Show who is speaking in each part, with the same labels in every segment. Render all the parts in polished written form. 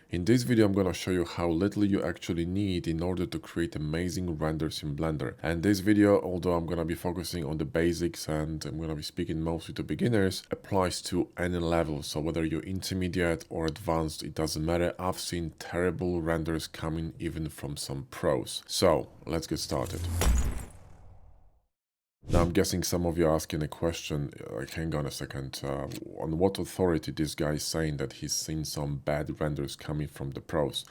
Speaker 1: In this video, I'm going to show you how little you actually need in order to create amazing renders in Blender. And this video, although I'm going to be focusing on the basics and I'm going to be speaking mostly to beginners, applies to any level. So whether you're intermediate or advanced, it doesn't matter. I've seen terrible renders coming even from some pros. So let's get started. Now, I'm guessing some of you are asking a question, like, hang on a second, on what authority this guy is saying that he's seen some bad renders coming from the pros?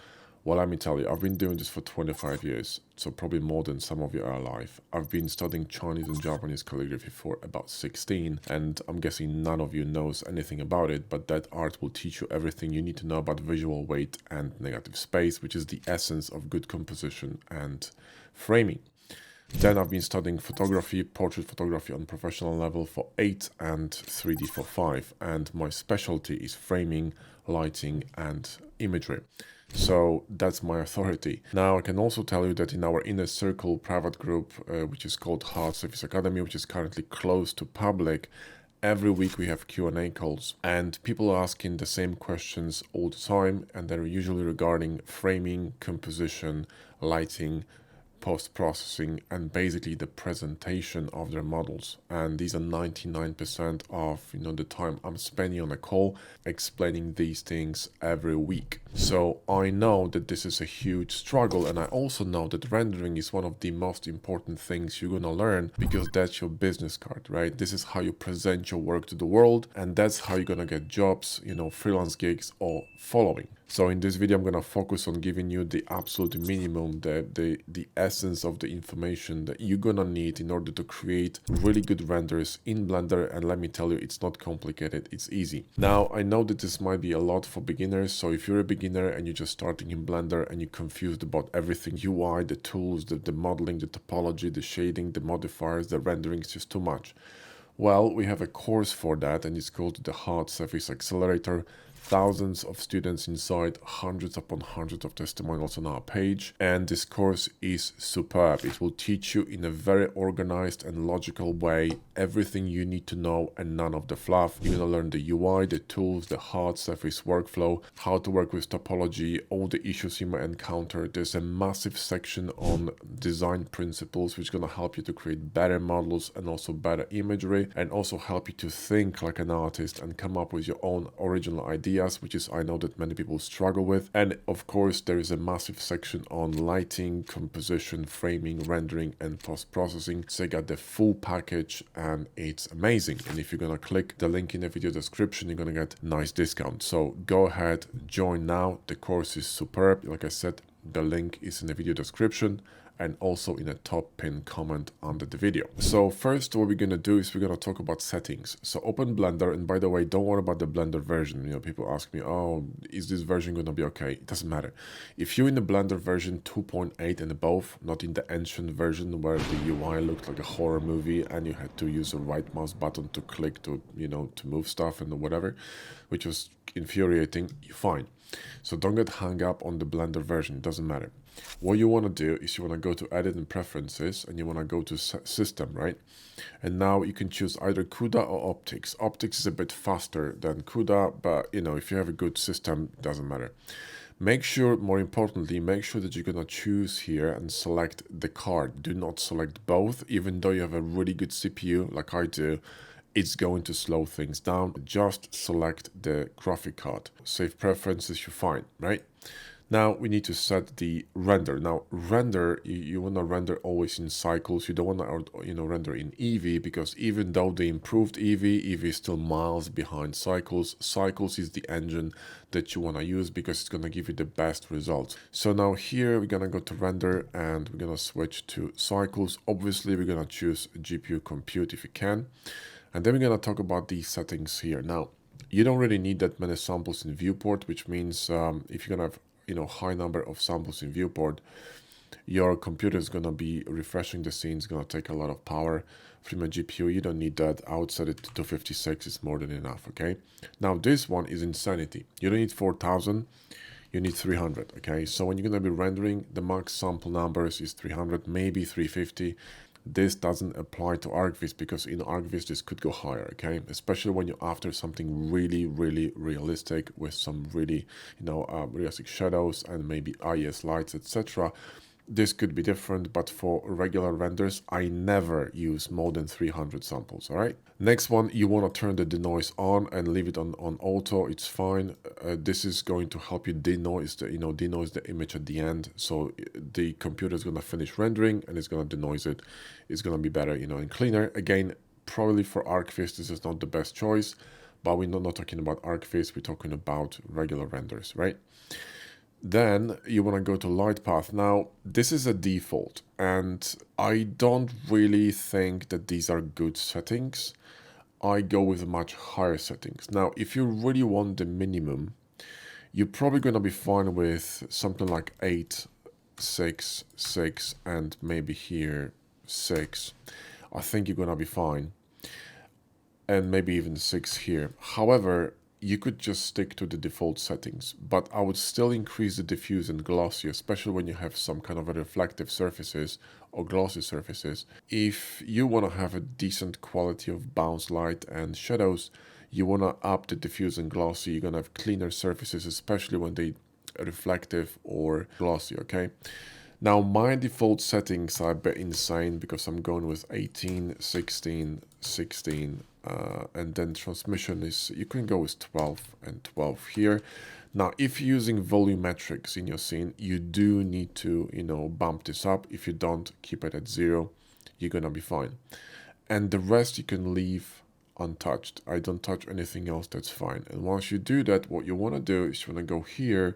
Speaker 1: Well, let me tell you, I've been doing this for 25 years, so probably more than some of you are alive. I've been studying Chinese and Japanese calligraphy for about 16, and I'm guessing none of you knows anything about it, but that art will teach you everything you need to know about visual weight and negative space, which is the essence of good composition and framing. Then I've been studying photography, portrait photography on professional level for 8 and 3D for 5. And my specialty is framing, lighting and imagery. So that's my authority. Now I can also tell you that in our inner circle private group, which is called Hard Surface Academy, which is currently closed to public, every week we have Q&A calls and people are asking the same questions all the time, and they're usually regarding framing, composition, lighting, post-processing and basically the presentation of their models. And these are 99% of the time I'm spending on a call explaining these things every week. So I know that this is a huge struggle, and I also know that rendering is one of the most important things you're gonna learn, because that's your business card, right? This is how you present your work to the world, and that's how you're gonna get jobs, freelance gigs or following. So in this video, I'm gonna focus on giving you the absolute minimum, the essence of the information that you're gonna need in order to create really good renders in Blender. And let me tell you, it's not complicated, it's easy. Now, I know that this might be a lot for beginners. So if you're a beginner and you're just starting in Blender and you're confused about everything, UI, the tools, the modeling, the topology, the shading, the modifiers, the rendering, is just too much. Well, we have a course for that, and it's called the Hard Surface Accelerator. Thousands of students inside, hundreds upon hundreds of testimonials on our page, and this course is superb. It will teach you in a very organized and logical way everything you need to know and none of the fluff. You're gonna learn the UI, the tools, the hard surface workflow, how to work with topology, all the issues you might encounter. There's a massive section on design principles, which is gonna help you to create better models and also better imagery, and also help you to think like an artist and come up with your own original ideas, which is I know that many people struggle with. And of course, there is a massive section on lighting, composition, framing, rendering and post-processing. So you got the full package and it's amazing. And if you're gonna click the link in the video description, you're gonna get a nice discount. So go ahead, join now. The course is superb. Like I said, the link is in the video description and also in a top pinned comment under the video. So first, what we're gonna do is we're gonna talk about settings. So open Blender, and by the way, don't worry about the Blender version. People ask me, oh, is this version gonna be okay? It doesn't matter. If you're in the Blender version 2.8 and above, not in the ancient version where the UI looked like a horror movie and you had to use a right mouse button to click to, to move stuff and whatever, which was infuriating, you're fine. So don't get hung up on the Blender version, it doesn't matter. What you want to do is you want to go to edit and preferences, and you want to go to system, right? And now you can choose either CUDA or optics. Optics is a bit faster than CUDA, but if you have a good system, it doesn't matter. Make sure, more importantly, make sure that you're going to choose here and select the card. Do not select both, even though you have a really good CPU like I do. It's going to slow things down. Just select the graphic card. Save preferences, you're fine, right? Now we need to set the render. Now render, you want to render always in cycles. You don't want to render in Eevee, because even though they improved Eevee is still miles behind cycles. Cycles is the engine that you want to use because it's going to give you the best results. So now here we're going to go to render and we're going to switch to cycles. Obviously we're going to choose GPU compute if you can. And then we're going to talk about these settings here. Now, you don't really need that many samples in viewport, which means if you're going to have high number of samples in viewport, your computer is going to be refreshing the scene. It's going to take a lot of power from a GPU. You don't need that. I would set it to 256. It's more than enough, okay? Now, this one is insanity. You don't need 4,000. You need 300, okay? So when you're going to be rendering, the max sample numbers is 300, maybe 350. this doesn't apply to ArcVis, because in ArcVis this could go higher, okay? Especially when you're after something really, really realistic with some really, realistic shadows and maybe IES lights, etc. This could be different, but for regular renders, I never use more than 300 samples, all right? Next one, you want to turn the denoise on and leave it on auto. It's fine. This is going to help you denoise the image at the end. So the computer is going to finish rendering and it's going to denoise it. It's going to be better, and cleaner. Again, probably for ArcVis, this is not the best choice, but we're not talking about ArcVis. We're talking about regular renders, right? Then you want to go to light path. Now, this is a default, and I don't really think that these are good settings. I go with much higher settings. Now, if you really want the minimum, you're probably going to be fine with something like 8, 6, 6, and maybe here 6. I think you're going to be fine. And maybe even 6 here. However, you could just stick to the default settings, but I would still increase the diffuse and glossy, especially when you have some kind of a reflective surfaces or glossy surfaces. If you want to have a decent quality of bounce light and shadows, you want to up the diffuse and glossy. You're going to have cleaner surfaces, especially when they reflective or glossy, okay? Now, my default settings are a bit insane because I'm going with 18, 16, 16, and then transmission is, you can go with 12 and 12 here. Now, if you're using volumetrics in your scene, you do need to, bump this up. If you don't, keep it at 0, you're gonna be fine. And the rest you can leave untouched. I don't touch anything else, that's fine. And once you do that, what you wanna do is you wanna go here,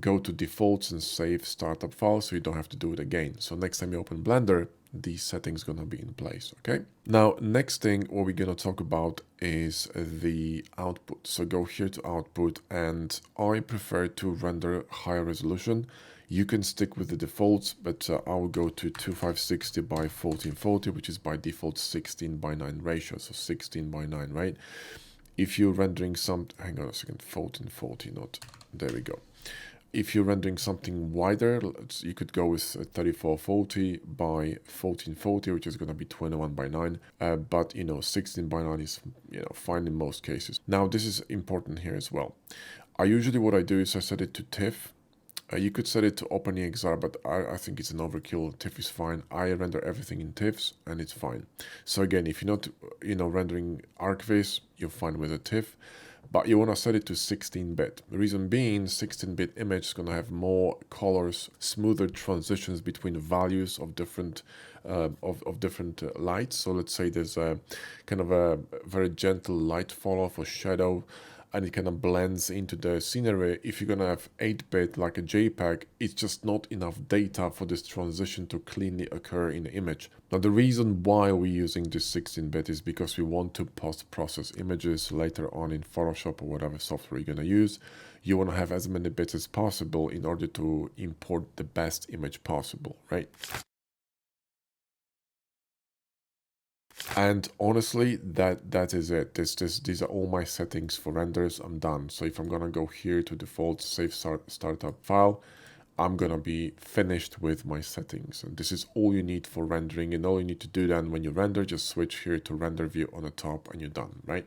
Speaker 1: go to defaults and save startup file so you don't have to do it again. So next time you open Blender, these settings gonna be in place, okay? Now, next thing what we're gonna talk about is the output. So go here to output, and I prefer to render higher resolution. You can stick with the defaults, but I'll go to 2560 by 1440, which is by default 16:9 ratio, so 16:9, right? If you're rendering some, hang on a second, 1440, not, there we go. If you're rendering something wider, you could go with 3440 by 1440, which is going to be 21:9. But 16:9 is fine in most cases. Now, this is important here as well. What I do is I set it to TIFF. You could set it to OpenEXR, but I think it's an overkill. TIFF is fine. I render everything in TIFFs, and it's fine. So again, if you're not rendering ArcVis, you're fine with a TIFF. But you want to set it to 16-bit. The reason being, 16-bit image is going to have more colors, smoother transitions between values of different lights. So let's say there's a kind of a very gentle light fall off or shadow, and it kind of blends into the scenery. If you're gonna have 8-bit like a JPEG, it's just not enough data for this transition to cleanly occur in the image. Now, the reason why we're using this 16-bit is because we want to post-process images later on in Photoshop or whatever software you're gonna use. You want to have as many bits as possible in order to import the best image possible, right? And honestly, that is it. These are all my settings for renders. I'm done. So if I'm gonna go here to default, save startup file, I'm gonna be finished with my settings. And this is all you need for rendering. And all you need to do then when you render, just switch here to render view on the top and you're done, right?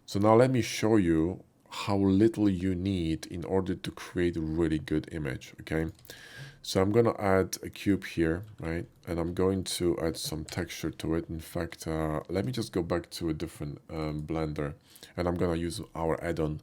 Speaker 1: So now let me show you how little you need in order to create a really good image, okay? So I'm going to add a cube here, right? And I'm going to add some texture to it. In fact, let me just go back to a different Blender, and I'm going to use our add-on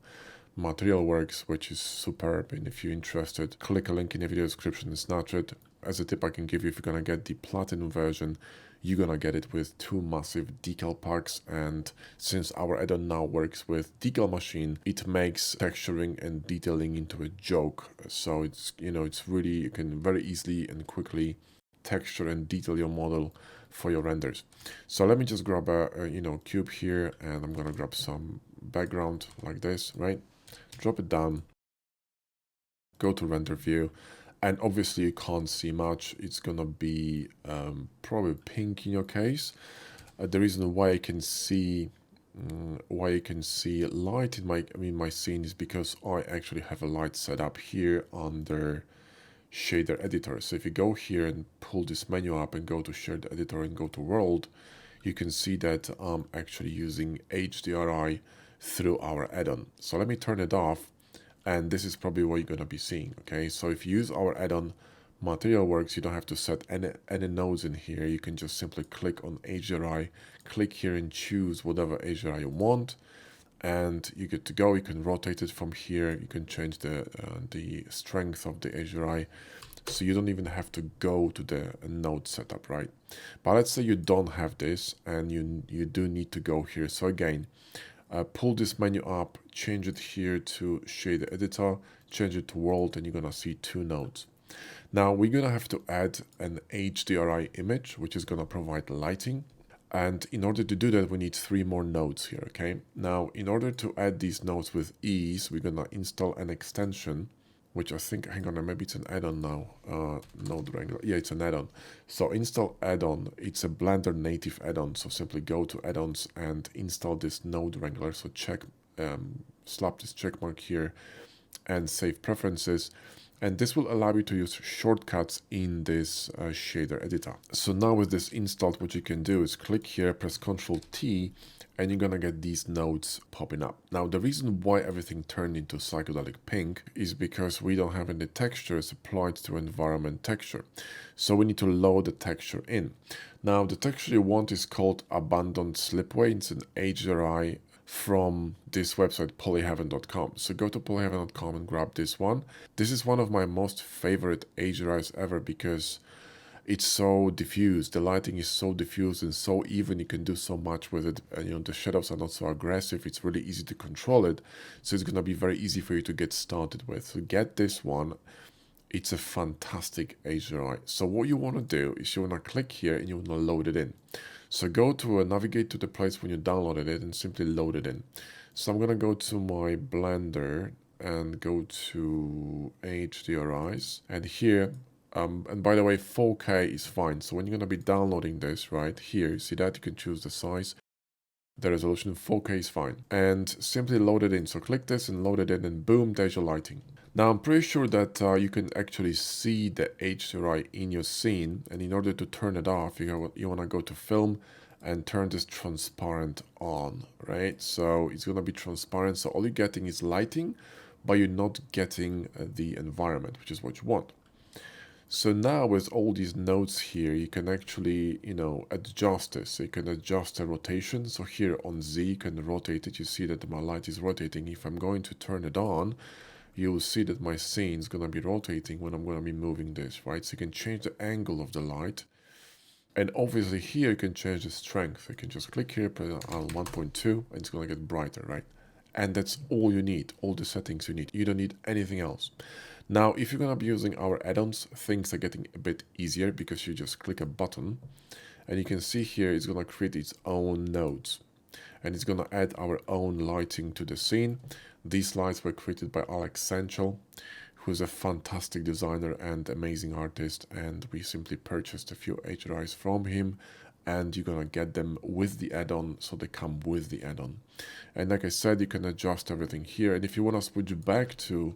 Speaker 1: Materialworks, which is superb. And if you're interested, click a link in the video description and snatch it. As a tip I can give you, if you're going to get the Platinum version, you're gonna get it with 2 massive decal packs. And since our add-on now works with decal machine, it makes texturing and detailing into a joke. So it's it's really, you can very easily and quickly texture and detail your model for your renders. So let me just grab a cube here, and I'm gonna grab some background like this, right? Drop it down, go to render view. And obviously you can't see much. It's gonna be probably pink in your case. The reason why I can see light in my scene is because I actually have a light set up here under shader editor. So if you go here and pull this menu up and go to shader editor and go to world, you can see that I'm actually using HDRI through our add-on. So let me turn it off, and this is probably what you're going to be seeing. Okay, so if you use our add-on Materialworks, you don't have to set any nodes in here. You can just simply click on HDRI, click here and choose whatever HDRI you want, and you're good to go. You can rotate it from here. You can change the strength of the HDRI, so you don't even have to go to the node setup, right? But let's say you don't have this and you do need to go here. So again, pull this menu up, change it here to shader editor, change it to world, and you're gonna see two nodes. Now we're gonna have to add an HDRI image, which is gonna provide lighting. And in order to do that, we need 3 more nodes here, okay? Now, in order to add these nodes with ease, we're gonna install an extension, which I think, hang on, maybe it's an add-on now, Node Wrangler. Yeah, it's an add-on. So install add-on, it's a Blender native add-on. So simply go to add-ons and install this Node Wrangler. So slap this check mark here and save preferences. And this will allow you to use shortcuts in this shader editor. So now with this installed, what you can do is click here, press Ctrl T, and you're gonna get these nodes popping up. Now, the reason why everything turned into psychedelic pink is because we don't have any textures applied to environment texture. So we need to load the texture in. Now, the texture you want is called Abandoned Slipway. It's an HDRI from this website, polyheaven.com. So go to polyheaven.com and grab this one. This is one of my most favorite HDRIs ever because it's so diffuse. The lighting is so diffuse and so even. You can do so much with it. And, the shadows are not so aggressive. It's really easy to control it. So it's going to be very easy for you to get started with. So get this one. It's a fantastic HDRI. So what you want to do is you want to click here and you want to load it in. So go to navigate to the place when you downloaded it and simply load it in. So I'm going to go to my Blender and go to HDRIs. And here, and by the way, 4K is fine. So when you're going to be downloading this right here, you see that you can choose the size. The resolution 4K is fine. And simply load it in. So click this and load it in and boom, there's your lighting. Now I'm pretty sure that you can actually see the HDRI in your scene, and in order to turn it off, you want to go to film and turn this transparent on, right? So it's going to be transparent, so all you're getting is lighting, but you're not getting the environment, which is what you want. So now with all these nodes here, you can actually, adjust this. So you can adjust the rotation. So here on Z, you can rotate it. You see that my light is rotating. If I'm going to turn it on, you will see that my scene is going to be rotating when I'm going to be moving this, right? So you can change the angle of the light. And obviously here you can change the strength. You can just click here, put it on 1.2, and it's going to get brighter, right? And that's all you need, all the settings you need. You don't need anything else. Now, if you're going to be using our add-ons, things are getting a bit easier because you just click a button. And you can see here it's going to create its own nodes. And it's going to add our own lighting to the scene. These lights were created by Alex Sanchel, who's a fantastic designer and amazing artist, and we simply purchased a few HDRIs from him, and you're gonna get them with the add-on, so they come with the add-on. And like I said, you can adjust everything here, and if you want to switch back to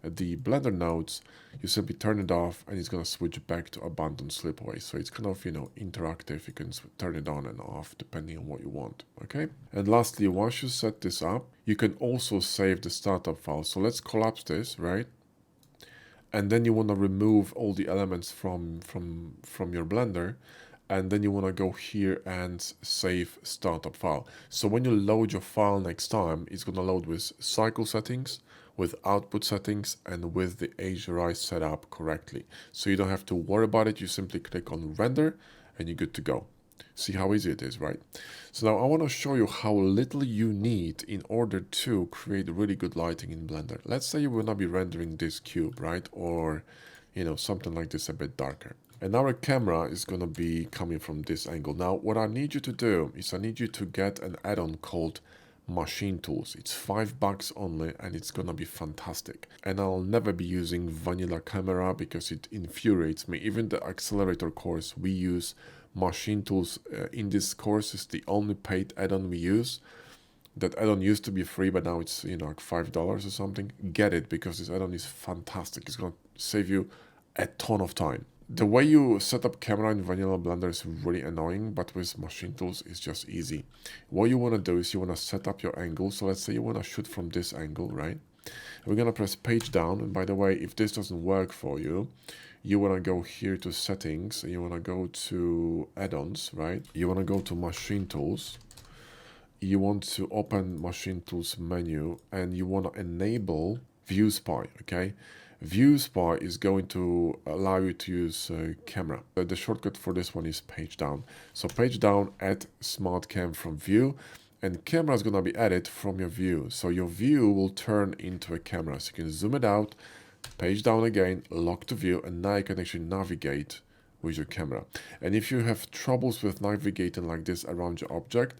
Speaker 1: the Blender nodes, you simply turn it off and it's going to switch back to Abandoned Slipway. So it's kind of, interactive. You can turn it on and off depending on what you want, okay? And lastly, once you set this up, you can also save the startup file. So let's collapse this, right? And then you want to remove all the elements from your Blender, and then you want to go here and save startup file. So when you load your file next time, it's going to load with cycle settings, with output settings, and with the HDRI set up correctly. So you don't have to worry about it. You simply click on render and you're good to go. See how easy it is, right? So now I want to show you how little you need in order to create really good lighting in Blender. Let's say you will not be rendering this cube, right? Or, something like this a bit darker. And our camera is going to be coming from this angle. Now, what I need you to do is I need you to get an add-on called Machine Tools. It's $5 only, and it's gonna be fantastic. And I'll never be using vanilla camera because it infuriates me. Even the Accelerator course, we use Machine Tools in this course. Is the only paid add-on we use. That add-on used to be free, but now it's like $5 or something. Get it, because this add-on is fantastic. It's gonna save you a ton of time. The way you set up camera in vanilla Blender is really annoying, but with machine tools it's just easy. What you want to do is you want to set up your angle. So let's say you want to shoot from this angle, right? We're going to press page down. And by the way, if this doesn't work for you, you want to go here to settings, and you want to go to add-ons, right? You want to go to machine tools. You want to open machine tools menu, and you want to enable view spy, okay? View spy is going to allow you to use camera. The shortcut for this one is page down. So page down, add smart cam from view, and camera is going to be added from your view. So your view will turn into a camera. So you can zoom it out, page down again, lock to view, and now you can actually navigate with your camera. And if you have troubles with navigating like this around your object,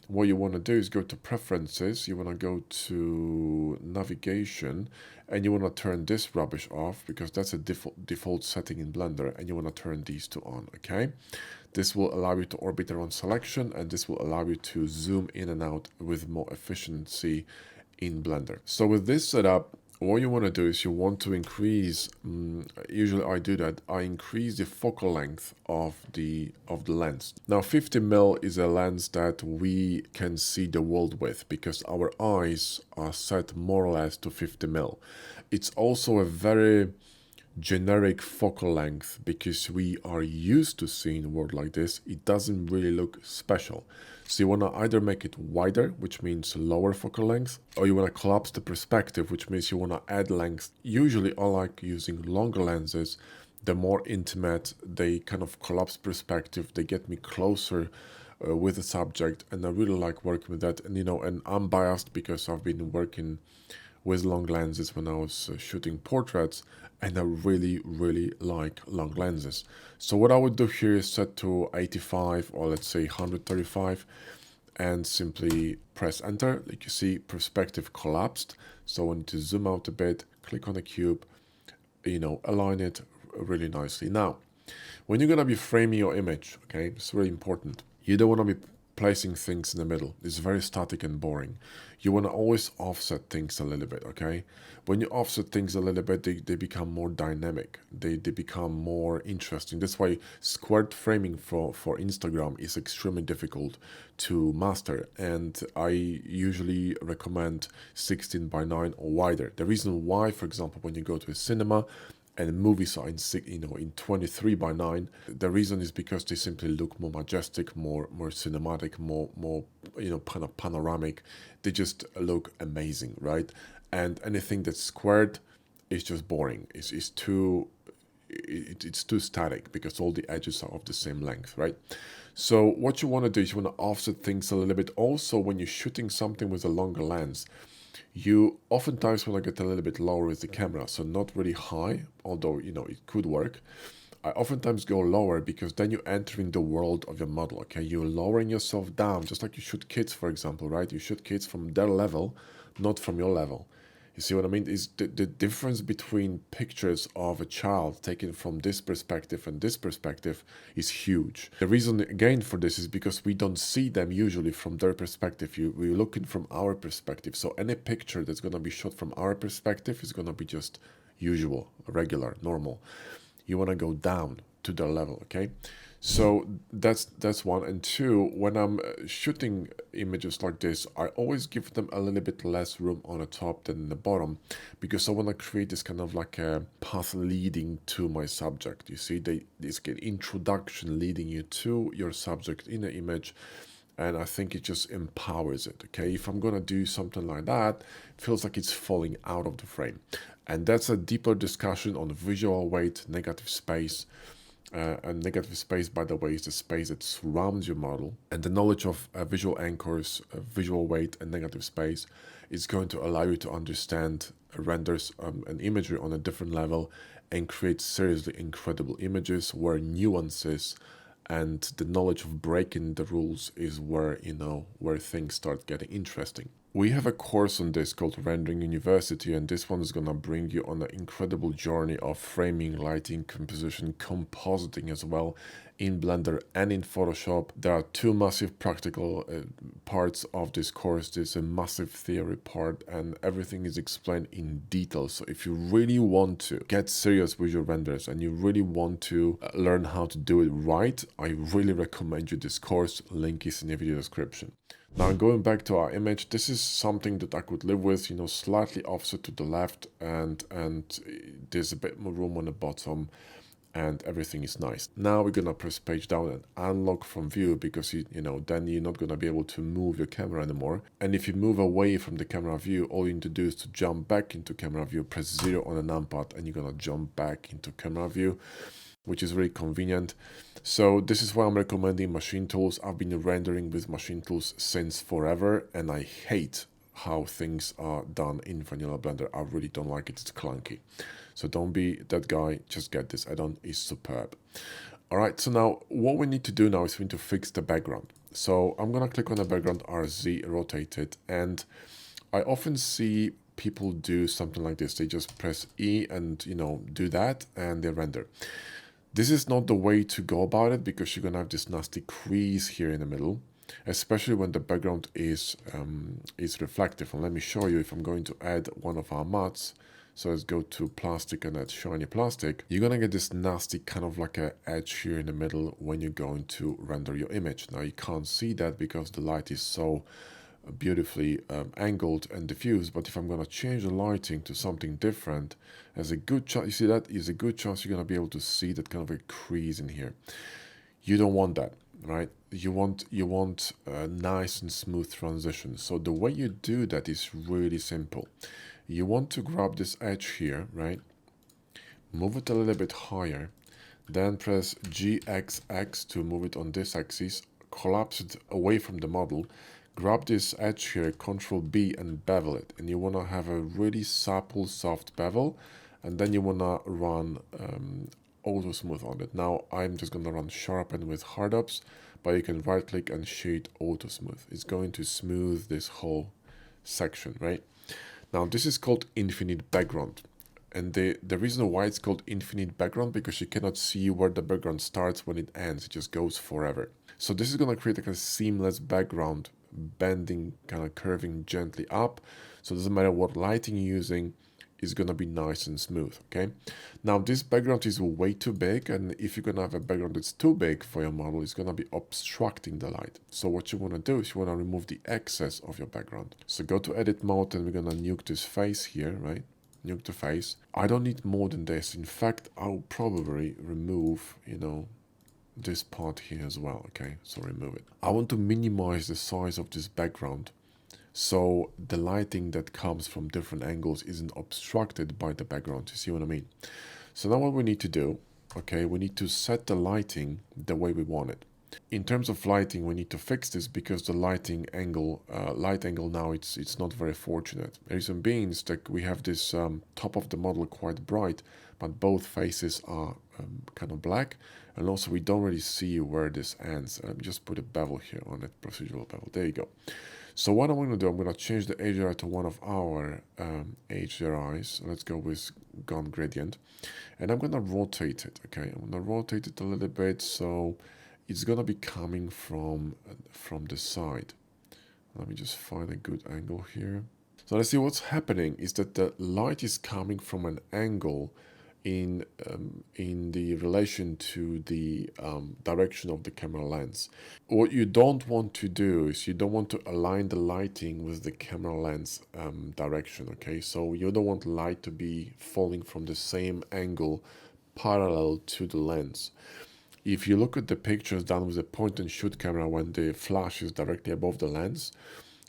Speaker 1: what you want to do is go to preferences, you want to go to navigation, and you want to turn this rubbish off because that's a default setting in Blender, and you want to turn these two on, okay? This will allow you to orbit around selection, and this will allow you to zoom in and out with more efficiency in Blender. So with this setup, what you want to do is you want to increase, usually I do that, I increase the focal length of the lens. Now 50mm is a lens that we can see the world with because our eyes are set more or less to 50mm. It's also a very generic focal length because we are used to seeing a world like this. It doesn't really look special. So you want to either make it wider, which means lower focal length, or you want to collapse the perspective, which means you want to add length. Usually I like using longer lenses. The more intimate, they kind of collapse perspective, they get me closer with the subject, and I really like working with that. And you know, and I'm biased because I've been working with long lenses when I was shooting portraits, and I really like long lenses. So what I would do here is set to 85 or let's say 135 and simply press enter. Like you see, perspective collapsed. So I need to zoom out a bit, click on the cube, you know, align it really nicely. Now, when you're gonna be framing your image, okay, it's really important. You don't want to be placing things in the middle. It's very static and boring. You want to always offset things a little bit, okay? When you offset things a little bit, they become more dynamic. They become more interesting. That's why squared framing for Instagram is extremely difficult to master. And I usually recommend 16:9 or wider. The reason why, for example, when you go to a cinema, and movies are in 23:9. The reason is because they simply look more majestic, more cinematic, more kind of panoramic. They just look amazing, right? And anything that's squared is just boring. It's too static because all the edges are of the same length, right? So what you want to do is you want to offset things a little bit. Also, when you're shooting something with a longer lens, you oftentimes want to get a little bit lower with the camera, so not really high, although you know it could work. I oftentimes go lower because then you're entering the world of your model, okay? You're lowering yourself down, just like you shoot kids, for example, right? You shoot kids from their level, not from your level. You see what I mean? Is the difference between pictures of a child taken from this perspective and this perspective is huge. The reason again for this is because we don't see them usually from their perspective. We're looking from our perspective. So any picture that's going to be shot from our perspective is going to be just usual, regular, normal. You want to go down to their level, okay? So that's one. And two, when I'm shooting images like this, I always give them a little bit less room on the top than in the bottom because I want to create this kind of like a path leading to my subject. You see, this get introduction leading you to your subject in the image, and I think it just empowers it, okay? If I'm gonna do something like that, it feels like it's falling out of the frame. And that's a deeper discussion on visual weight, negative space. And negative space, by the way, is the space that surrounds your model. And the knowledge of visual anchors, visual weight, and negative space is going to allow you to understand renders and imagery on a different level and create seriously incredible images where nuances and the knowledge of breaking the rules is where, you know, where things start getting interesting. We have a course on this called Rendering University, and this one is going to bring you on an incredible journey of framing, lighting, composition, compositing as well in Blender and in Photoshop. There are two massive practical parts of this course. There's a massive theory part, and everything is explained in detail. So if you really want to get serious with your renders and you really want to learn how to do it right, I really recommend you this course. Link is in the video description. Now going back to our image, this is something that I could live with, you know, slightly offset to the left, and there's a bit more room on the bottom, and everything is nice. Now we're gonna press page down and unlock from view, because you know then you're not gonna be able to move your camera anymore. And if you move away from the camera view, all you need to do is to jump back into camera view, press 0 on the numpad, and you're gonna jump back into camera view, which is really convenient. So this is why I'm recommending machine tools. I've been rendering with machine tools since forever, and I hate how things are done in vanilla Blender. I really don't like it. It's clunky. So don't be that guy. Just get this add-on. It's superb. All right, so now what we need to do now is we need to fix the background. So I'm gonna click on the background, RZ, rotate it, and I often see people do something like this. They just press E and, you know, do that, and they render. This is not the way to go about it, because you're gonna have this nasty crease here in the middle, especially when the background is reflective. And let me show you. If I'm going to add one of our mats, so let's go to plastic and add shiny plastic, you're gonna get this nasty kind of like a edge here in the middle when you're going to render your image. Now you can't see that because the light is so beautifully angled and diffused, but if I'm going to change the lighting to something different, there's a good chance, you see that is a good chance you're going to be able to see that kind of a crease in here. You don't want that, right? You want a nice and smooth transition. So the way you do that is really simple. You want to grab this edge here, right? Move it a little bit higher, then press GXX to move it on this axis, collapse it away from the model, grab this edge here, Control B, and bevel it. And you want to have a really supple, soft bevel, and then you want to run auto smooth on it. Now I'm just going to run sharpen with hard ups, but you can right click and shade auto smooth. It's going to smooth this whole section, right? Now this is called infinite background. And the reason why it's called infinite background, because you cannot see where the background starts when it ends. It just goes forever. So this is going to create like a seamless background, bending, kind of curving gently up. So it doesn't matter what lighting you're using, it's going to be nice and smooth, okay? Now this background is way too big, and if you're going to have a background that's too big for your model, it's going to be obstructing the light. So what you want to do is you want to remove the excess of your background. So go to edit mode, and we're going to nuke this face here, right? Nuke the face. I don't need more than this. In fact, I'll probably remove, you know, this part here as well, okay? So remove it. I want to minimize the size of this background so the lighting that comes from different angles isn't obstructed by the background. You see what I mean? So now what we need to do, okay, we need to set the lighting the way we want it. In terms of lighting, we need to fix this because the lighting angle, light angle now, it's not very fortunate. The reason being is that we have this top of the model quite bright, but both faces are kind of black, and also we don't really see where this ends. Just put a bevel here on it, procedural bevel. There you go. So what I'm going to do, I'm going to change the HDRI to one of our HDRIs. Let's go with Gun Gradient, and I'm going to rotate it. Okay, I'm going to rotate it a little bit so it's going to be coming from the side. Let me just find a good angle here. So let's see what's happening is that the light is coming from an angle in the relation to the direction of the camera lens. What you don't want to do is you don't want to align the lighting with the camera lens direction, okay? So you don't want light to be falling from the same angle parallel to the lens. If you look at the pictures done with a point and shoot camera when the flash is directly above the lens,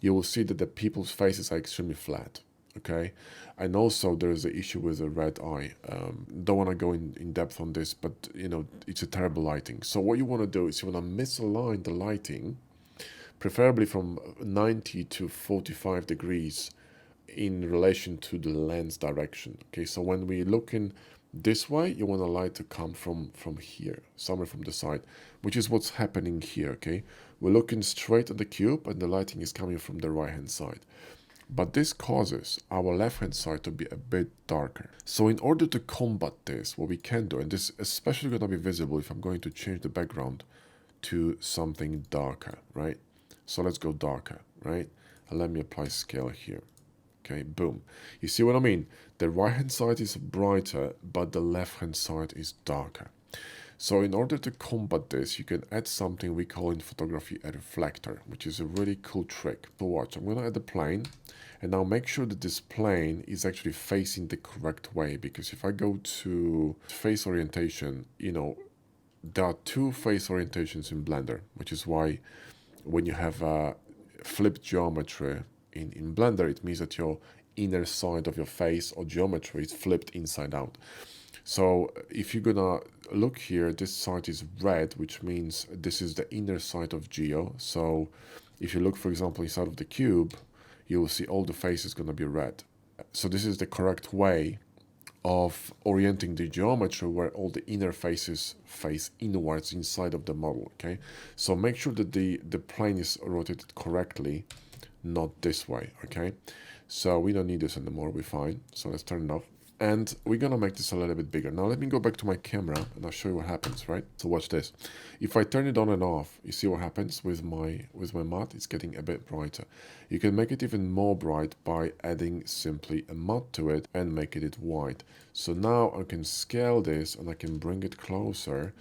Speaker 1: you will see that the people's faces are extremely flat, okay? And also there is an issue with the red eye. Don't want to go in depth on this, but you know, it's a terrible lighting. So what you want to do is you want to misalign the lighting, preferably from 90 to 45 degrees in relation to the lens direction. Okay, so when we look in this way, you want the light to come from here, somewhere from the side, which is what's happening here. Okay, we're looking straight at the cube and the lighting is coming from the right hand side, but this causes our left hand side to be a bit darker. So in order to combat this, what we can do, and this is especially going to be visible if I'm going to change the background to something darker, right? So let's go darker, right? And let me apply scale here. Okay, boom. You see what I mean? The right hand side is brighter, but the left hand side is darker. So in order to combat this, you can add something we call in photography a reflector, which is a really cool trick. So watch, I'm going to add a plane, and now make sure that this plane is actually facing the correct way, because if I go to face orientation, you know, there are two face orientations in Blender, which is why when you have a flipped geometry in Blender, it means that your inner side of your face or geometry is flipped inside out. So if you're gonna look here, this side is red, which means this is the inner side of geo. So if you look, for example, inside of the cube, you will see all the faces gonna be red. So this is the correct way of orienting the geometry where all the inner faces face inwards inside of the model. Okay, so make sure that the plane is rotated correctly, not this way. Okay, so we don't need this anymore, we're fine. So let's turn it off, and we're gonna make this a little bit bigger. Now let me go back to my camera and I'll show you what happens, right? So watch this. If I turn it on and off, you see what happens with my matte? It's getting a bit brighter. You can make it even more bright by adding simply a matte to it and making it white. So now I can scale this and I can bring it closer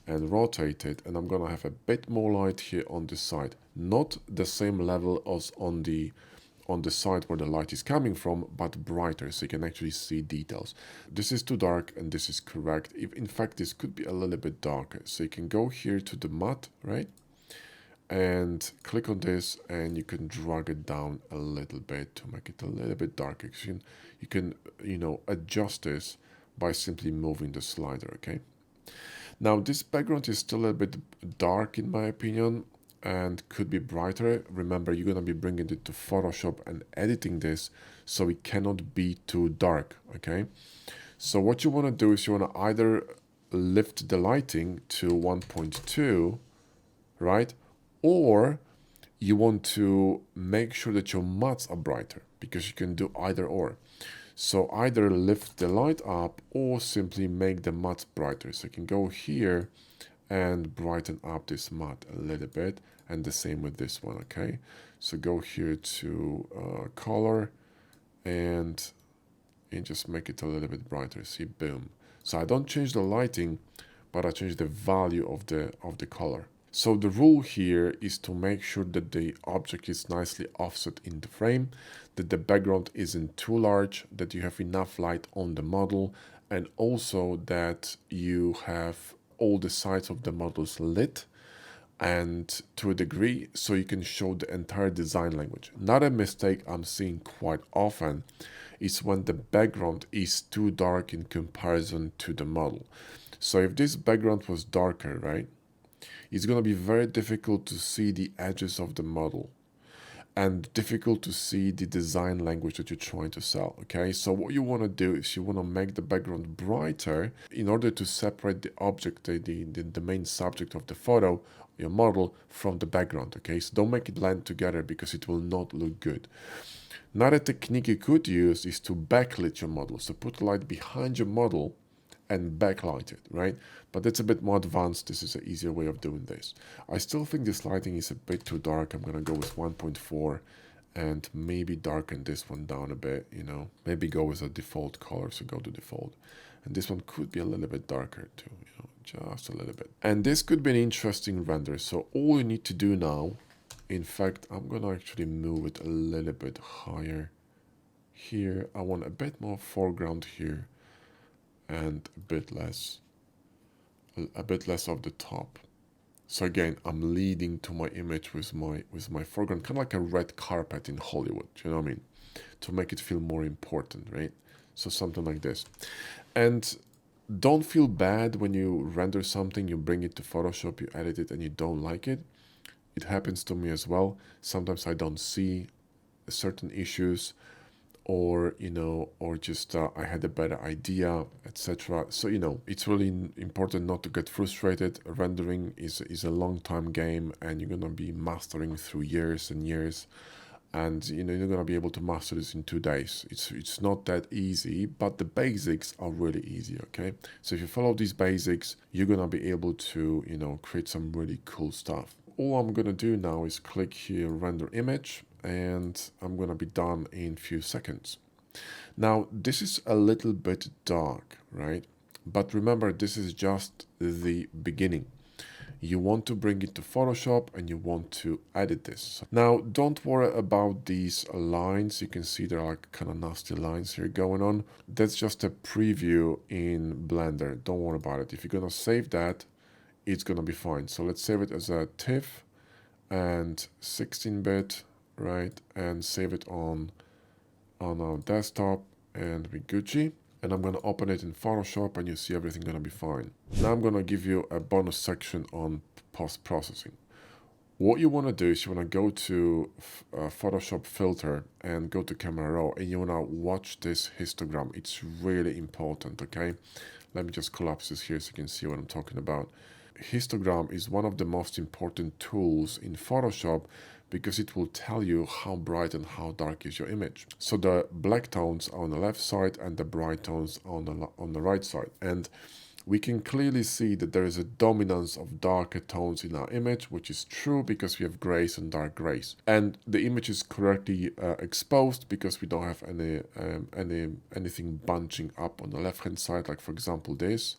Speaker 1: and rotate it, and I'm gonna have a bit more light here on this side. Not the same level as on the side where the light is coming from, but brighter, so you can actually see details. This is too dark and this is correct. In fact, this could be a little bit darker. So you can go here to the matte, right? And click on this and you can drag it down a little bit to make it a little bit darker. You can, you know, adjust this by simply moving the slider, okay? Now this background is still a bit dark in my opinion and could be brighter. Remember, you're going to be bringing it to Photoshop and editing this, so it cannot be too dark, okay? So what you want to do is you want to either lift the lighting to 1.2, right? Or you want to make sure that your mattes are brighter, because you can do either or. So either lift the light up or simply make the matte brighter. So you can go here and brighten up this matte a little bit, and the same with this one, okay? So go here to color and just make it a little bit brighter. See, boom. So I don't change the lighting, but I change the value of the color. So the rule here is to make sure that the object is nicely offset in the frame, that the background isn't too large, that you have enough light on the model, and also that you have all the sides of the models lit and to a degree so you can show the entire design language. Another mistake I'm seeing quite often is when the background is too dark in comparison to the model. So if this background was darker, right, it's going to be very difficult to see the edges of the model and difficult to see the design language that you're trying to sell, okay? So what you want to do is you want to make the background brighter in order to separate the object, the main subject of the photo, your model, from the background, okay? So don't make it blend together because it will not look good. Another technique you could use is to backlit your model. So put light behind your model and backlight it, right? But that's a bit more advanced. This is an easier way of doing this. I still think this lighting is a bit too dark. I'm gonna go with 1.4 and maybe darken this one down a bit, you know, maybe go with a default color, so go to default. And this one could be a little bit darker too, you know, just a little bit. And this could be an interesting render. So all you need to do now, in fact, I'm gonna actually move it a little bit higher here. I want a bit more foreground here and a bit less of the top. So again, I'm leading to my image with my foreground, kind of like a red carpet in Hollywood, you know what I mean? To make it feel more important, right? So something like this. And don't feel bad when you render something, you bring it to Photoshop, you edit it, and you don't like it. It happens to me as well. Sometimes I don't see certain issues, or or just I had a better idea, etc. So it's really important not to get frustrated. Rendering is a long time game, and you're gonna be mastering through years and years, and you're gonna be able to master this in 2 days. It's not that easy, but the basics are really easy. Okay, so if you follow these basics, you're gonna be able to create some really cool stuff. All I'm gonna do now is click here, render image, and I'm gonna be done in few seconds. Now this is a little bit dark, right? But remember, this is just the beginning. You want to bring it to Photoshop and you want to edit this. Now, don't worry about these lines. You can see there are like kind of nasty lines here going on. That's just a preview in Blender. Don't worry about it. If you're gonna save that, it's gonna be fine. So let's save it as a TIFF and 16-bit, right? And save it on our desktop, and we Gucci. And I'm gonna open it in Photoshop, and you see everything gonna be fine. Now I'm gonna give you a bonus section on post-processing. What you wanna do is you wanna go to Photoshop filter and go to camera raw, and you wanna watch this histogram. It's really important, okay? Let me just collapse this here so you can see what I'm talking about. Histogram is one of the most important tools in Photoshop because it will tell you how bright and how dark is your image. So the black tones are on the left side and the bright tones are on the right side. And we can clearly see that there is a dominance of darker tones in our image, which is true because we have grays and dark grays. And the image is correctly exposed because we don't have anything bunching up on the left hand side, like for example this.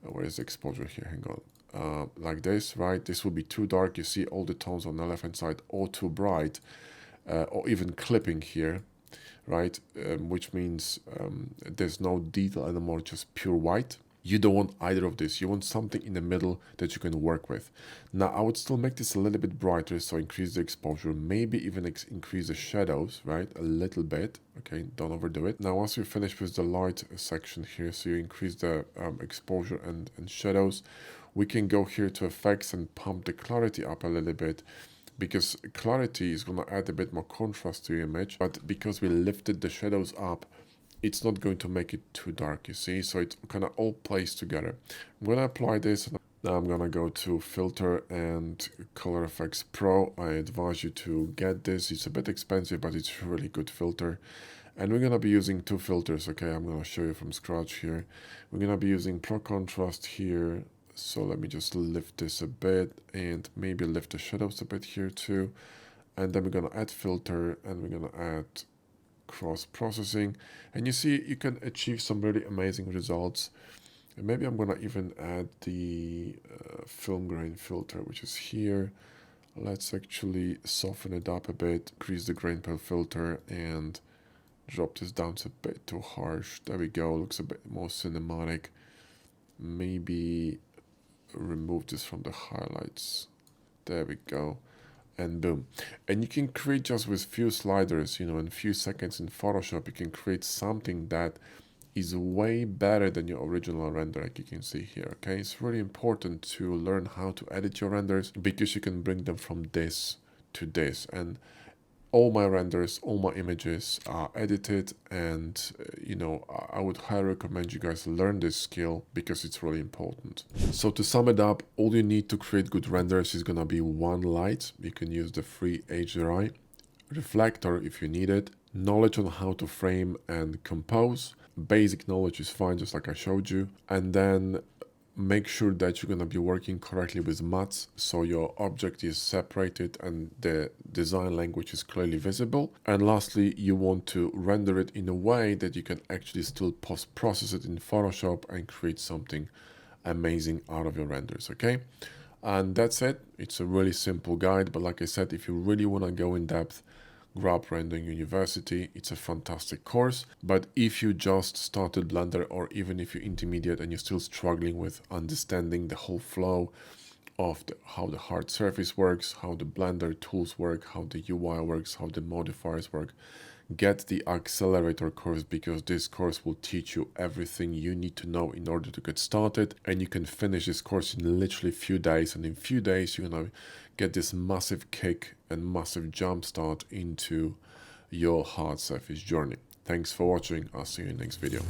Speaker 1: Where is the exposure here? Hang on. Like this, right? This will be too dark. You see all the tones on the left hand side, or too bright, or even clipping here, right? Which means there's no detail anymore, just pure white. You don't want either of this. You want something in the middle that you can work with. Now, I would still make this a little bit brighter, so increase the exposure, maybe even increase the shadows, right? A little bit, okay? Don't overdo it. Now, once you finish with the light section here, so you increase the exposure and shadows, we can go here to effects and pump the clarity up a little bit, because clarity is going to add a bit more contrast to your image, but because we lifted the shadows up, it's not going to make it too dark, you see? So it kind of all plays together. I'm going to apply this. Now I'm going to go to Filter and Color Effects Pro. I advise you to get this. It's a bit expensive, but it's a really good filter. And we're going to be using two filters, okay? I'm going to show you from scratch here. We're going to be using Pro Contrast here. So let me just lift this a bit and maybe lift the shadows a bit here too. And then we're going to add filter and we're going to add cross processing, and you see you can achieve some really amazing results. And maybe I'm gonna even add the film grain filter, which is here. Let's actually soften it up a bit, increase the grain per filter, and drop this down. It's a bit too harsh. There we go. Looks a bit more cinematic. Maybe remove this from the highlights. There we go. And boom. And you can create just with few sliders, in few seconds in Photoshop, you can create something that is way better than your original render, like you can see here, okay? It's really important to learn how to edit your renders because you can bring them from this to this. And all my renders, all my images are edited, and I would highly recommend you guys learn this skill because it's really important. So to sum it up, all you need to create good renders is gonna be one light. You can use the free HDRI, Reflector if you need it, knowledge on how to frame and compose. Basic knowledge is fine, just like I showed you, and then make sure that you're going to be working correctly with maths, so your object is separated and the design language is clearly visible. And lastly, you want to render it in a way that you can actually still post-process it in Photoshop and create something amazing out of your renders, okay? And that's it. It's a really simple guide, but like I said, if you really want to go in depth, grab Rendering University. It's a fantastic course. But if you just started Blender, or even if you're intermediate and you're still struggling with understanding the whole flow of how the hard surface works, how the Blender tools work, how the UI works, how the modifiers work, get the Accelerator course, because this course will teach you everything you need to know in order to get started. And you can finish this course in literally a few days, and in a few days you're gonna get this massive kick and massive jump start into your hard surface journey. Thanks for watching. I'll see you in the next video.